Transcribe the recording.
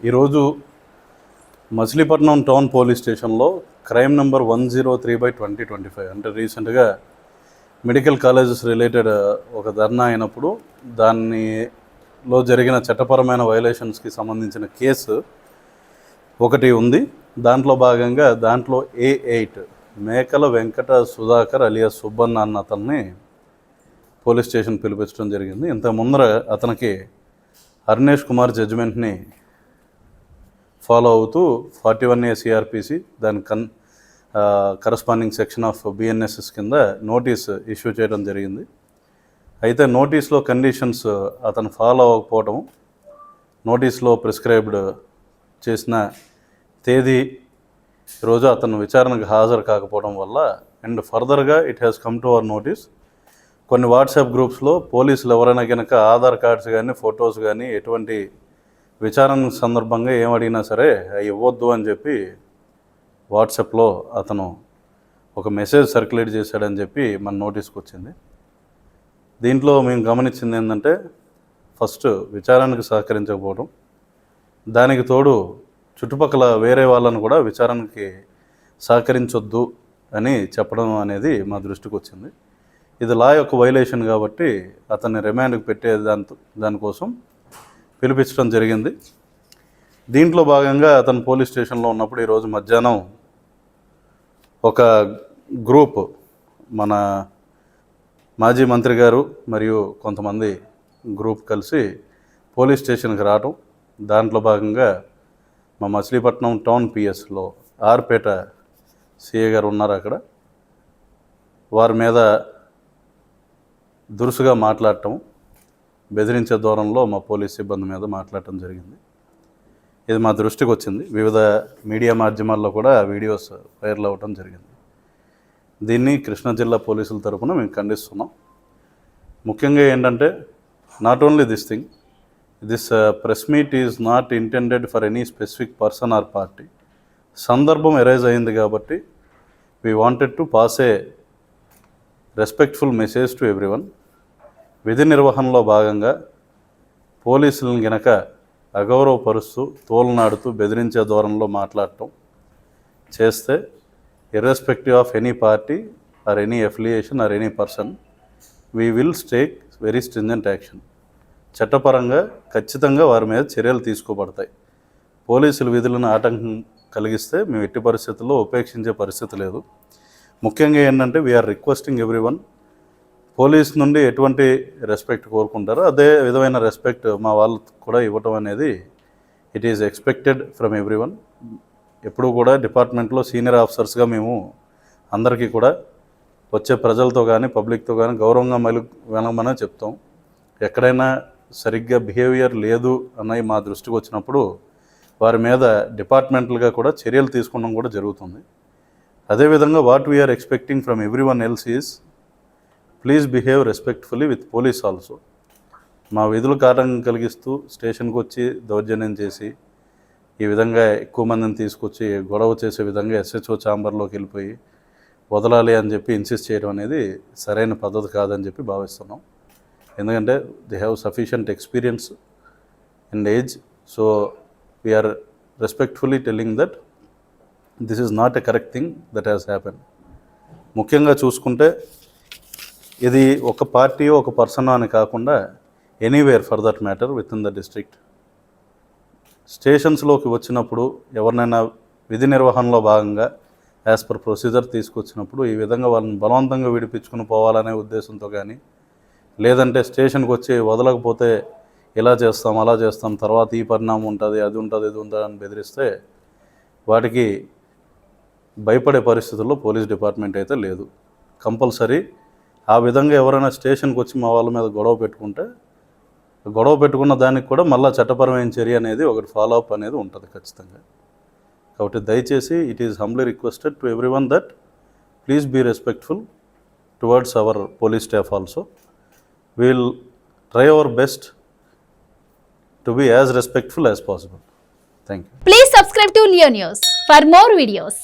ఈరోజు Machilipatnam town police స్టేషన్లో crime number 103/2025 అంటే రీసెంట్గా మెడికల్ కాలేజెస్ రిలేటెడ్ ఒక ధర్నా అయినప్పుడు దానిలో జరిగిన చట్టపరమైన వైలేషన్స్కి సంబంధించిన కేసు ఒకటి ఉంది. దాంట్లో భాగంగా A8 మేకల వెంకట సుధాకర్ అలియాస్ సుబ్బన్న అన్న అతన్ని పోలీస్ స్టేషన్ పిలిపించడం జరిగింది. ఇంత ముందర అతనికి అర్నేష్ కుమార్ జడ్జిమెంట్ని ఫాలో అవుతూ 41A CRPC దాని కరస్పాండింగ్ సెక్షన్ ఆఫ్ BNSS కింద నోటీస్ ఇష్యూ చేయడం జరిగింది. అయితే నోటీస్లో కండిషన్స్ అతను ఫాలో అవ్వకపోవడం, నోటీస్లో ప్రిస్క్రైబ్డ్ చేసిన తేదీ రోజు అతను విచారణకు హాజరు కాకపోవడం వల్ల అండ్ ఫర్దర్గా it has come to our notice. కొన్ని వాట్సాప్ గ్రూప్స్లో పోలీసులు ఎవరైనా కనుక ఆధార్ కార్డ్స్ కానీ ఫొటోస్ కానీ ఎటువంటి విచారణ సందర్భంగా ఏమడిగినా సరే ఇవ్వద్దు అని చెప్పి వాట్సాప్లో అతను ఒక మెసేజ్ సర్క్యులేట్ చేశాడని చెప్పి మన నోటీస్కి వచ్చింది. దీంట్లో మేము గమనించింది ఏంటంటే ఫస్ట్ విచారణకు సహకరించకపోవడం, దానికి తోడు చుట్టుపక్కల వేరే వాళ్ళను కూడా విచారణకి సహకరించొద్దు అని చెప్పడం అనేది మా దృష్టికి వచ్చింది. ఇది లా యొక్క వైలేషన్ కాబట్టి అతన్ని రిమాండ్కి పెట్టే దానికోసం పిలిపించడం జరిగింది. దీంట్లో భాగంగా అతను పోలీస్ స్టేషన్లో ఉన్నప్పుడు ఈరోజు మధ్యాహ్నం ఒక గ్రూప్ మన మాజీ మంత్రి గారు మరియు కొంతమంది గ్రూప్ కలిసి పోలీస్ స్టేషన్కి రావటం, దాంట్లో భాగంగా మా మచిలీపట్నం టౌన్ పిఎస్లో ఆర్పేట సిఏ గారు ఉన్నారు. అక్కడ వారి మీద దురుసుగా మాట్లాడటం, బెదిరించే దూరంలో మా పోలీస్ సిబ్బంది మీద మాట్లాడటం జరిగింది. ఇది మా దృష్టికి వచ్చింది. వివిధ మీడియా మాధ్యమాల్లో కూడా వీడియోస్ వైరల్ అవ్వటం జరిగింది. దీన్ని కృష్ణా జిల్లా పోలీసుల తరఫున మేము ఖండిస్తున్నాం. ముఖ్యంగా ఏంటంటే not only this press meet is not intended for any specific person or party. సందర్భం ఎరైజ్ అయింది కాబట్టి we wanted to pass A respectful message to everyone. విధి నిర్వహణలో భాగంగా పోలీసులను గనక అగౌరవపరుస్తూ తోలనాడుతూ బెదిరించే ధోరణిలో మాట్లాడటం చేస్తే irrespective of any party or any affiliation or any person we will take very stringent action. చట్టపరంగా ఖచ్చితంగా వారి మీద చర్యలు తీసుకోబడతాయి. పోలీసులు విధులను ఆటంకం కలిగిస్తే మేము ఎట్టి పరిస్థితుల్లో ఉపేక్షించే పరిస్థితి లేదు. ముఖ్యంగా ఏంటంటే వీఆర్ రిక్వెస్టింగ్ ఎవ్రీవన్, పోలీస్ నుండి ఎటువంటి రెస్పెక్ట్ కోరుకుంటారో అదే విధమైన రెస్పెక్ట్ మా వాళ్ళకు కూడా ఇవ్వటం అనేది it is expected from everyone. ఎప్పుడూ కూడా డిపార్ట్మెంట్లో సీనియర్ ఆఫీసర్స్గా మేము అందరికీ కూడా వచ్చే ప్రజలతో కానీ పబ్లిక్తో కానీ గౌరవంగా వెనమనే చెప్తాం. ఎక్కడైనా సరిగ్గా బిహేవియర్ లేదు అన్నవి మా దృష్టికి వచ్చినప్పుడు వారి మీద డిపార్ట్మెంటల్గా కూడా చర్యలు తీసుకోవడం కూడా జరుగుతుంది. అదేవిధంగా what we are expecting from everyone else is please behave respectfully with police also. మా విధులకు ఆటంకం కలిగిస్తూ స్టేషన్కి వచ్చి దౌర్జన్యం చేసి ఈ విధంగా ఎక్కువ మందిని తీసుకొచ్చి గొడవ చేసే విధంగా SHO ఛాంబర్లోకి వెళ్ళిపోయి వదలాలి అని చెప్పి ఇన్సిస్ట్ చేయడం అనేది సరైన పద్ధతి కాదని చెప్పి భావిస్తున్నాం. ఎందుకంటే they have sufficient experience and age. So we are respectfully telling that this is not a correct thing that has happen. ముఖ్యంగా చూసుకుంటే ఇది ఒక పార్టీ ఒక పర్సన్ అని కాకుండా anywhere for that matter with in the district. స్టేషన్స్లోకి వచ్చినప్పుడు ఎవరినైనా విధి నిర్వహణలో భాగంగా యాజ్ పర్ ప్రొసీజర్ తీసుకొచ్చినప్పుడు ఈ విధంగా వాళ్ళని బలవంతంగా విడిపించుకుని పోవాలనే ఉద్దేశంతో కానీ, లేదంటే స్టేషన్కి వచ్చి వదలకపోతే ఇలా చేస్తాం అలా చేస్తాం తర్వాత ఈ పరిణామం ఉంటుంది అది ఉంటుంది ఇది ఉంటుంది అని బెదిరిస్తే వాటికి భయపడే పరిస్థితుల్లో పోలీస్ డిపార్ట్మెంట్ అయితే లేదు. కంపల్సరీ ఆ విధంగా ఎవరైనా స్టేషన్కి వచ్చి మా వాళ్ళ మీద గొడవ పెట్టుకున్న దానికి కూడా మళ్ళీ చట్టపరమైన చర్య అనేది ఒకటి ఫాలో అప్ అనేది ఉంటుంది ఖచ్చితంగా. కాబట్టి దయచేసి it is humbly requested to everyone that please be respectful towards our police staff also. Will try our best to be as respectful as possible. Thank you. Please subscribe to Leo News for more videos.